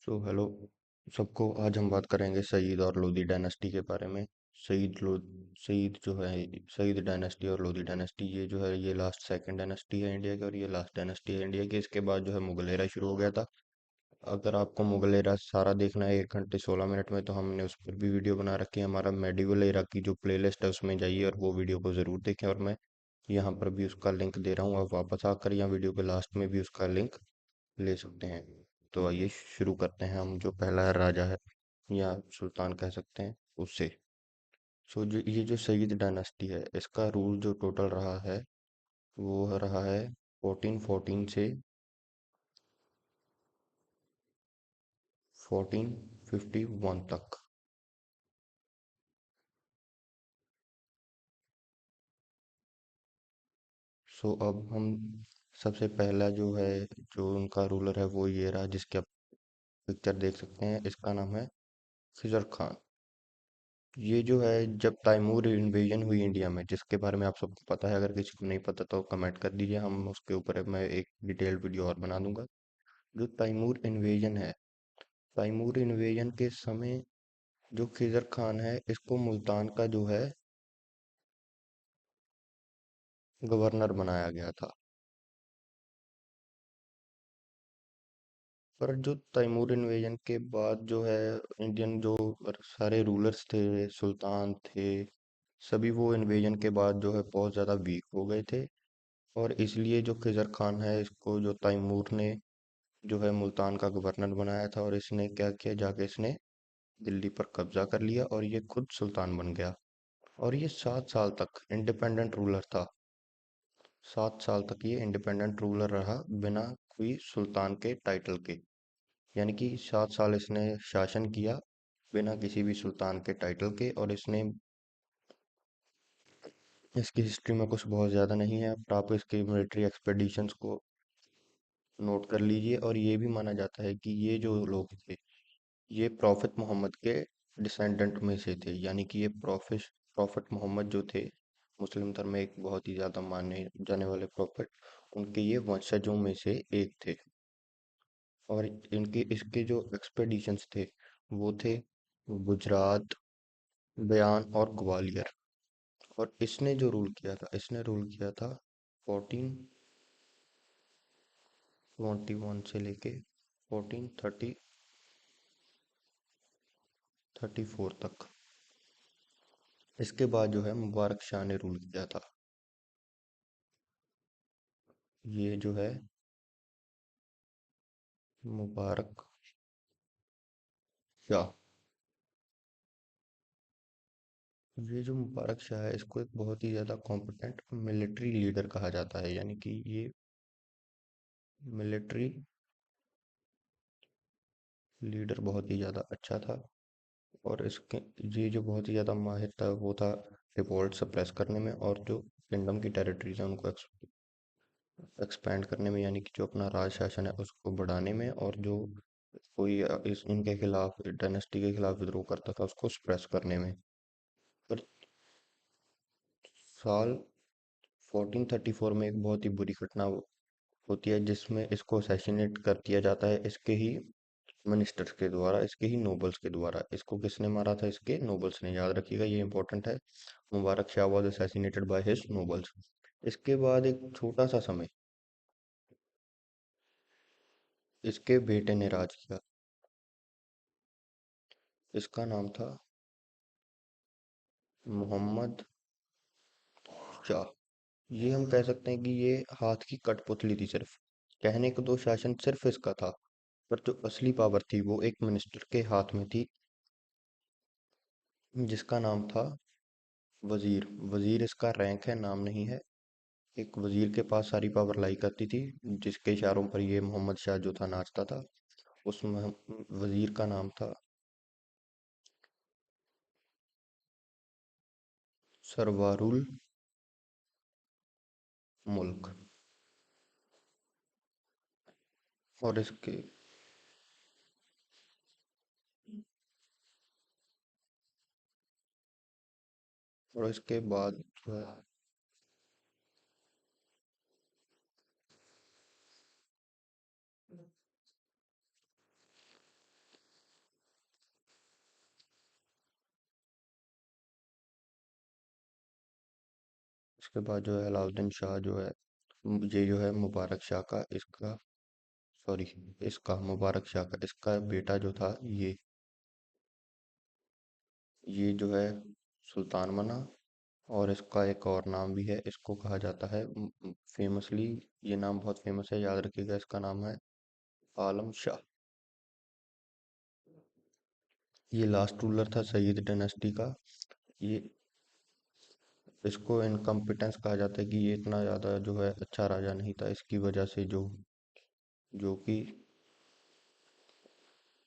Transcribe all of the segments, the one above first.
Hello सबको। आज हम बात करेंगे सईद और लोदी डायनेस्टी के बारे में। सईद जो है, सईद डायनेस्टी और लोदी डायनेस्टी, ये जो है ये लास्ट सेकंड डायनेस्टी है इंडिया की, और ये लास्ट डायनेस्टी है इंडिया की। इसके बाद जो है मुगल एरा शुरू हो गया था। अगर आपको मुगल एरा सारा देखना है 1 घंटे 16 मिनट में, तो हमने उस पर भी वीडियो बना रखी है। हमारा मेडिवल एरा की जो प्लेलिस्ट है उसमें जाइए और वो वीडियो को ज़रूर देखें। और मैं यहाँ पर भी उसका लिंक दे रहा हूँ, आप वापस आकर यहाँ वीडियो के लास्ट में भी उसका लिंक ले सकते हैं। तो आइए शुरू करते हैं। हम जो पहला राजा है या सुल्तान कह सकते हैं उससे। जो ये जो सईद डायनेस्टी है, इसका रूल जो टोटल रहा है वो रहा है 1414 से 1451 तक। अब हम सबसे पहला जो है, जो उनका रूलर है वो ये रहा, जिसकी आप पिक्चर देख सकते हैं। इसका नाम है खिजर खान। ये जो है, जब तैमूर इन्वेजन हुई इंडिया में, जिसके बारे में आप सबको पता है, अगर किसी को नहीं पता तो कमेंट कर दीजिए, हम उसके ऊपर मैं एक डिटेल्ड वीडियो और बना दूंगा। जो तैमूर इन्वेजन है, तैमूर इन्वेजन के समय जो खिजर खान है, इसको मुल्तान का जो है गवर्नर बनाया गया था। पर जो तैमूर इन्वेजन के बाद जो है, इंडियन जो सारे रूलर्स थे, सुल्तान थे, सभी वो इन्वेजन के बाद जो है बहुत ज़्यादा वीक हो गए थे। और इसलिए जो खिजर खान है, इसको जो तैमूर ने जो है मुल्तान का गवर्नर बनाया था, और इसने क्या किया, जाके इसने दिल्ली पर कब्जा कर लिया और ये खुद सुल्तान बन गया। और ये 7 साल तक इंडिपेंडेंट रूलर था। 7 साल तक ये इंडिपेंडेंट रूलर रहा, बिना कोई सुल्तान के टाइटल के। यानी कि 7 साल इसने शासन किया बिना किसी भी सुल्तान के टाइटल के। और इसने, इसकी हिस्ट्री में कुछ बहुत ज़्यादा नहीं है, पर आप इसके मिलिट्री एक्सपेडिशंस को नोट कर लीजिए। और ये भी माना जाता है कि ये जो लोग थे, ये प्रॉफिट मोहम्मद के डिसेंडेंट में से थे। यानी कि ये प्रॉफिट मोहम्मद जो थे, मुस्लिम धर्म में एक बहुत ही ज़्यादा माने जाने वाले प्रॉफिट, उनके ये वंशजों में से एक थे। और इनके इसके जो एक्सपेडिशंस थे वो थे गुजरात, बयान और ग्वालियर। और इसने जो रूल किया था, इसने रूल किया था 1421 से लेके 1434 तक। इसके बाद जो है मुबारक शाह ने रूल किया था। ये जो है मुबारक शाह, ये जो मुबारक शाह है, इसको एक बहुत ही ज़्यादा कॉम्पिटेंट मिलिट्री लीडर कहा जाता है। यानी कि ये मिलिट्री लीडर बहुत ही ज़्यादा अच्छा था। और इसके, ये जो बहुत ही ज़्यादा माहिर था, वो था रिवोल्ट सप्रेस करने में, और जो किंगडम की टेरिटरीज है उनको एक्सपैंड करने में। यानी कि जो अपना राज शासन है उसको बढ़ाने में, और जो कोई इस इनके खिलाफ, डायनेस्टी के खिलाफ विद्रोह करता था, उसको सप्रेस करने में। पर साल 1434 में एक बहुत ही बुरी घटना होती है, जिसमें इसको असैसिनेट कर दिया जाता है, इसके ही मिनिस्टर्स के द्वारा, इसके ही नोबल्स के द्वारा। इसको किसने मारा था? इसके नोबल्स ने। याद रखिएगा, ये इंपॉर्टेंट है। Mubarak Shah was assassinated by his nobles. इसके बाद एक छोटा सा समय इसके बेटे ने राज किया। इसका नाम था मोहम्मद शाह। ये हम कह सकते हैं कि ये हाथ की कठपुतली थी सिर्फ। कहने को तो शासन सिर्फ इसका था, पर जो असली पावर थी वो एक मिनिस्टर के हाथ में थी, जिसका नाम था वजीर। वजीर इसका रैंक है, नाम नहीं है। एक वजीर के पास सारी पावर लाई करती थी, जिसके इशारों पर ये मोहम्मद शाह जो था नाचता था। उस वजीर का नाम था सरवारुल मुल्क। और इसके और इसके बाद जो है, इसके बाद जो है अलाउद्दीन शाह जो है, ये जो है मुबारक शाह का इसका, सॉरी, इसका मुबारक शाह का इसका बेटा जो था, ये जो है सुल्तान बना। और इसका एक और नाम भी है, इसको कहा जाता है फेमसली, ये नाम बहुत फेमस है, याद रखिएगा, इसका नाम है आलम शाह। ये लास्ट रूलर था सईद डायनेस्टी का। ये इसको इनकम्पिटेंस कहा जाता है कि ये इतना ज़्यादा जो है अच्छा राजा नहीं था, इसकी वजह से जो जो कि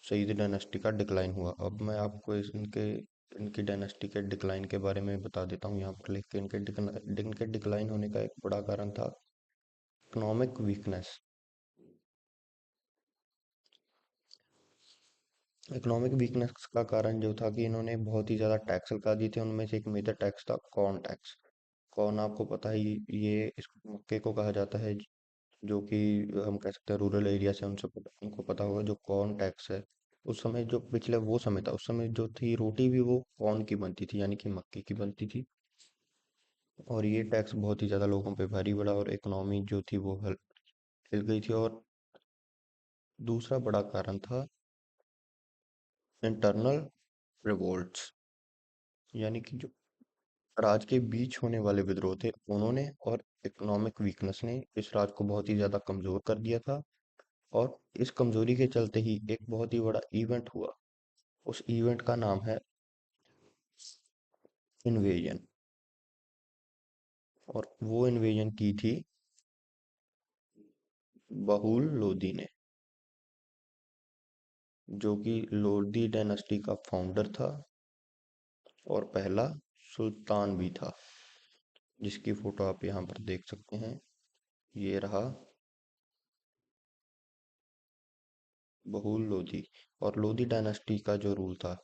सईद डायनेस्टी का डिक्लाइन हुआ। अब मैं आपको इनके इनकी डायनेस्टी के डिक्लाइन के बारे में बता देता हूँ, यहाँ पर लिख के। इनके डिक्लाइन होने का एक बड़ा कारण था इकोनॉमिक वीकनेस। इकोनॉमिक वीकनेस का कारण जो था कि इन्होंने बहुत ही ज़्यादा टैक्स लगा दिए थे। उनमें से एक मेजर टैक्स था कॉर्न टैक्स। कॉर्न आपको पता ही, ये इस मक्के को कहा जाता है, जो कि हम कह सकते हैं रूरल एरिया से उनको पता होगा जो कॉर्न टैक्स है। उस समय जो पिछले वो समय था, उस समय जो थी रोटी भी वो कॉर्न की बनती थी, यानी कि मक्के की बनती थी। और ये टैक्स बहुत ही ज़्यादा लोगों पे भारी पड़ा और इकोनॉमी जो थी वो हिल गई थी। और दूसरा बड़ा कारण था इंटरनल रिवोल्ट्स, यानी कि जो राज्य के बीच होने वाले विद्रोह थे उन्होंने, और इकोनॉमिक वीकनेस ने इस राज्य को बहुत ही ज्यादा कमजोर कर दिया था। और इस कमजोरी के चलते ही एक बहुत ही बड़ा इवेंट हुआ। उस इवेंट का नाम है इन्वेजन। और वो इन्वेजन की थी बहुल लोदी ने, जो कि लोदी डायनेस्टी का फाउंडर था और पहला सुल्तान भी था, जिसकी फोटो आप यहाँ पर देख सकते हैं। ये रहा बहुल लोदी। और लोदी डायनेस्टी का जो रूल था,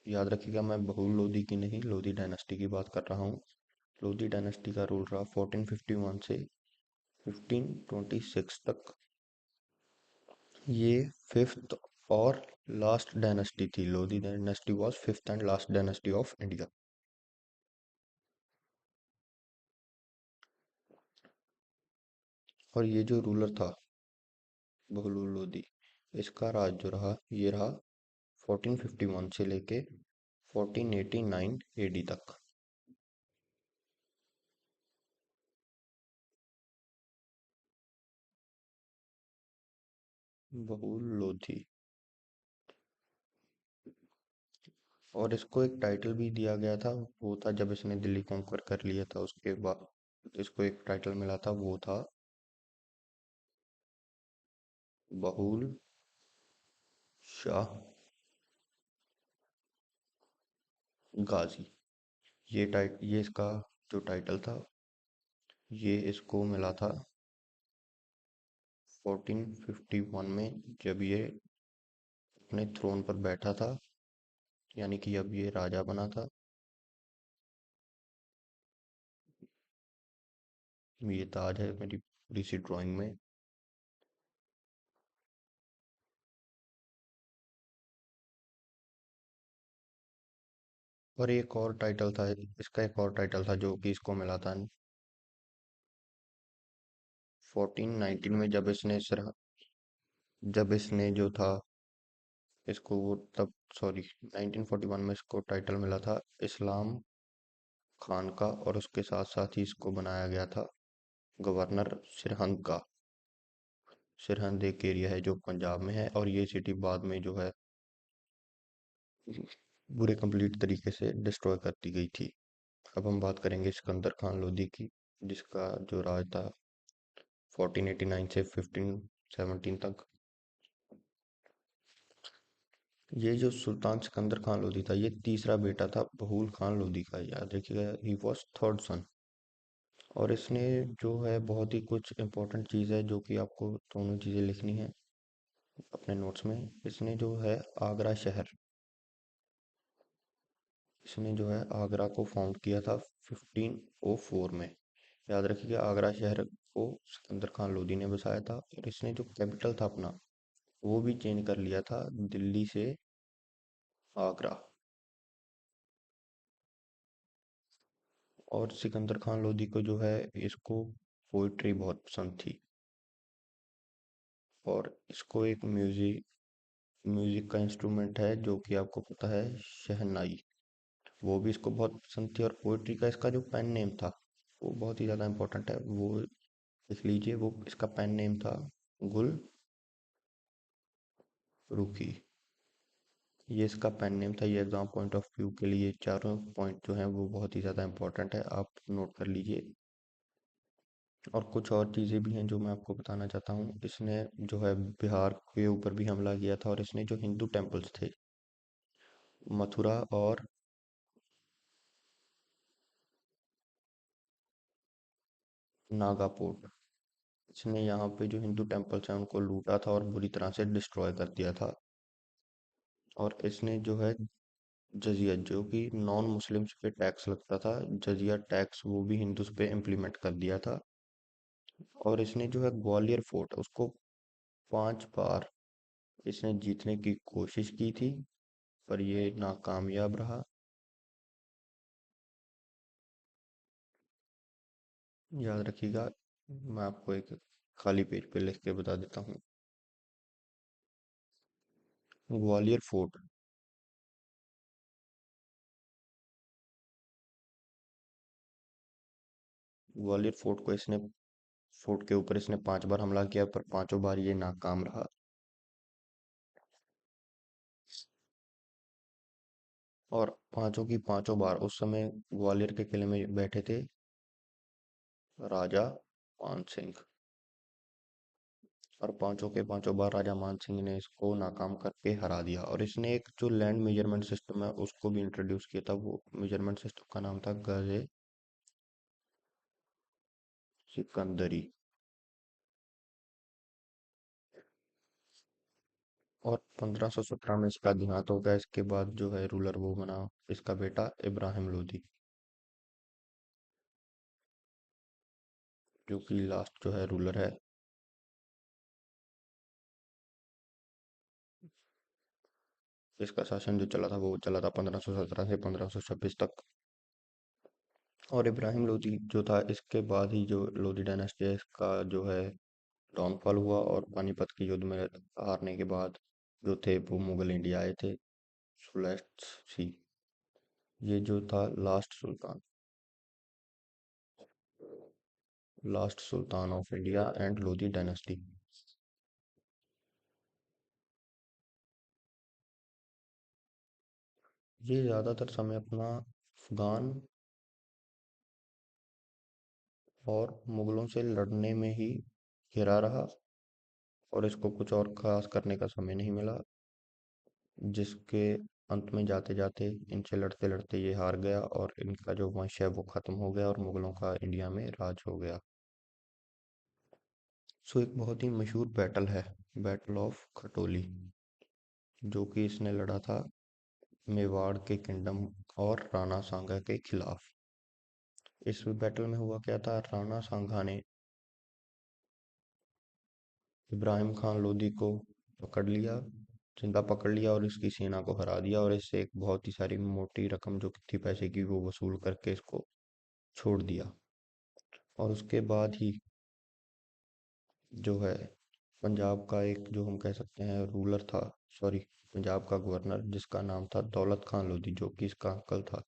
याद रखिएगा, मैं बहुल लोदी की नहीं, लोदी डायनेस्टी की बात कर रहा हूँ। लोदी डायनेस्टी का रूल रहा 1451 से 1526 तक। ये फिफ्थ और लास्ट डायनेस्टी थी। Lodi dynasty was fifth and last dynasty of India. और ये जो रूलर था बहुल लोदी, इसका राज जो रहा, ये रहा 1451 से लेके 1489 एडी तक। बहुल लोधी। और इसको एक टाइटल भी दिया गया था, वो था जब इसने दिल्ली कॉन्कर कर लिया था उसके बाद इसको एक टाइटल मिला था, वो था बहुल शाह गाजी। ये इसका जो टाइटल था, ये इसको मिला था 1451 में, जब ये अपने थ्रोन पर बैठा था, यानी कि अब ये राजा बना था। ये ताज है मेरी पूरी सी ड्राइंग में। और एक और टाइटल था, इसका एक और टाइटल था जो कि इसको मिला था 1419 में, जब इसने जो था इसको वो तब सॉरी 1941 में इसको टाइटल मिला था इस्लाम खान का। और उसके साथ साथ ही इसको बनाया गया था गवर्नर सिरहिंद का। सिरहिंद एक एरिया है जो पंजाब में है, और ये सिटी बाद में जो है पूरे कंप्लीट तरीके से डिस्ट्रॉय कर दी गई थी। अब हम बात करेंगे सिकंदर खान लोदी की, जिसका जो राज था 1489 से 1517 तक। ये जो सुल्तान सिकंदर खान लोदी था, ये तीसरा बेटा था बहूल खान लोदी का, याद रखिएगा, ही वॉज थर्ड सन। और इसने जो है बहुत ही कुछ इंपॉर्टेंट चीज़ है जो कि आपको दोनों चीज़ें लिखनी है अपने नोट्स में। इसने जो है आगरा शहर, इसने जो है आगरा को फाउंड किया था 1504 में। याद रखिएगा, आगरा शहर को सिकंदर खान लोदी ने बसाया था। और इसने जो कैपिटल था अपना, वो भी चेंज कर लिया था दिल्ली से आगरा। और सिकंदर खान लोधी को जो है इसको पोइट्री बहुत पसंद थी। और इसको एक म्यूजिक म्यूजिक का इंस्ट्रूमेंट है जो कि आपको पता है, शहनाई, वो भी इसको बहुत पसंद थी। और पोइट्री का इसका जो पेन नेम था वो बहुत ही ज़्यादा इम्पोर्टेंट है, वो लिख लीजिए। वो इसका पेन नेम था गुल रुखी। ये इसका पेन नेम था। ये एग्जाम पॉइंट ऑफ व्यू के लिए चारों पॉइंट जो हैं वो बहुत ही ज़्यादा इंपॉर्टेंट है, आप नोट कर लीजिए। और कुछ और चीज़ें भी हैं जो मैं आपको बताना चाहता हूँ। इसने जो है बिहार के ऊपर भी हमला किया था, और इसने जो हिंदू टेम्पल्स थे मथुरा और नागापोर्ट, इसने यहाँ पे जो हिंदू टेम्पल्स हैं उनको लूटा था और बुरी तरह से डिस्ट्रॉय कर दिया था। और इसने जो है जजिया, जो कि नॉन मुस्लिम्स पे टैक्स लगता था, जजिया टैक्स, वो भी हिंदूज पे इम्प्लीमेंट कर दिया था। और इसने जो है ग्वालियर फोर्ट उसको 5 बार इसने जीतने की कोशिश की थी, पर ये नाकामयाब रहा। याद रखिएगा, मैं आपको एक खाली पेज पे लिख के बता देता हूँ। ग्वालियर फोर्ट, ग्वालियर फोर्ट को इसने फोर्ट के ऊपर इसने 5 बार हमला किया, पर पांचों बार ये नाकाम रहा। और पांचों की पांचों बार उस समय ग्वालियर के किले में बैठे थे राजा मान सिंह। और पांचों के पांचों बार राजा मान सिंह ने इसको नाकाम करके हरा दिया। और इसने एक जो लैंड मेजरमेंट सिस्टम है उसको भी इंट्रोड्यूस किया था। वो मेजरमेंट सिस्टम का नाम था गजे सिकंदरी। और 1517 में इसका देहांत हो गया। इसके बाद जो है रूलर वो बना इसका बेटा इब्राहिम लोदी, जो कि लास्ट जो है रूलर है। इसका शासन जो चला था वो चला था 1517 से 1526 तक। और इब्राहिम लोदी जो था, इसके बाद ही जो लोदी डायनेस्टी है इसका जो है डाउनफॉल हुआ। और पानीपत के युद्ध में हारने के बाद जो थे वो मुगल इंडिया आए थे, सुलेट सी। ये जो था last Sultan of India and Lodhi dynasty. ये ज़्यादातर समय अपना अफगान और मुगलों से लड़ने में ही घिरा रहा, और इसको कुछ और खास करने का समय नहीं मिला, जिसके अंत में जाते जाते इनसे लड़ते लड़ते ये हार गया, और इनका जो वंश है वो खत्म हो गया, और मुगलों का इंडिया में राज हो गया। सो एक बहुत ही मशहूर बैटल है, बैटल ऑफ खटोली, जो कि इसने लड़ा था मेवाड़ के किंगडम और राणा सांगा के खिलाफ। इस बैटल में हुआ क्या था, राणा सांगा ने इब्राहिम खान लोदी को पकड़ लिया, जिंदा पकड़ लिया, और इसकी सेना को हरा दिया। और इससे एक बहुत ही सारी मोटी रकम जो कि थी पैसे की वो वसूल करके इसको छोड़ दिया। और उसके बाद ही जो है पंजाब का एक जो हम कह सकते हैं रूलर था, सॉरी, पंजाब का गवर्नर, जिसका नाम था दौलत खान लोधी, जो कि इसका अंकल था।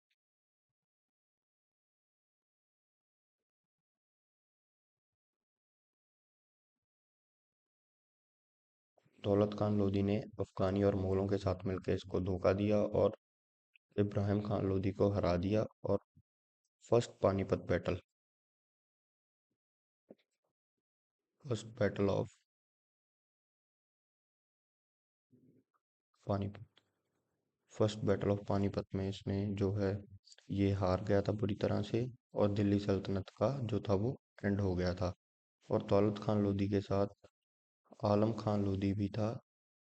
दौलत खान लोधी ने अफगानी और मुगलों के साथ मिलकर इसको धोखा दिया और इब्राहिम खान लोधी को हरा दिया। और first battle of Panipat first battle of Panipat में इसने जो है ये हार गया था बुरी तरह से, और दिल्ली सल्तनत का जो था वो एंड हो गया था। और दौलत खान लोधी के साथ आलम खान लोधी भी था,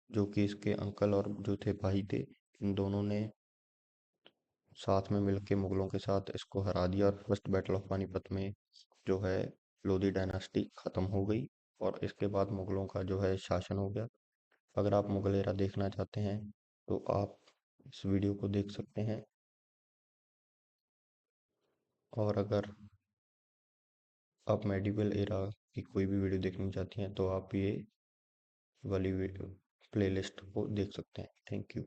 जो कि इसके अंकल और जो थे भाई थे। इन दोनों ने साथ में मिलके मुगलों के साथ इसको हरा दिया, और फर्स्ट बैटल ऑफ पानीपत में जो है लोधी डायनास्टी खत्म हो गई। और इसके बाद मुगलों का जो है शासन हो गया। अगर आप मुगल एरा देखना चाहते हैं तो आप इस वीडियो को देख सकते हैं। और अगर आप मेडिवल एरा की कोई भी वीडियो देखना चाहती हैं तो आप ये वाली वीडियो प्लेलिस्ट को देख सकते हैं। Thank you.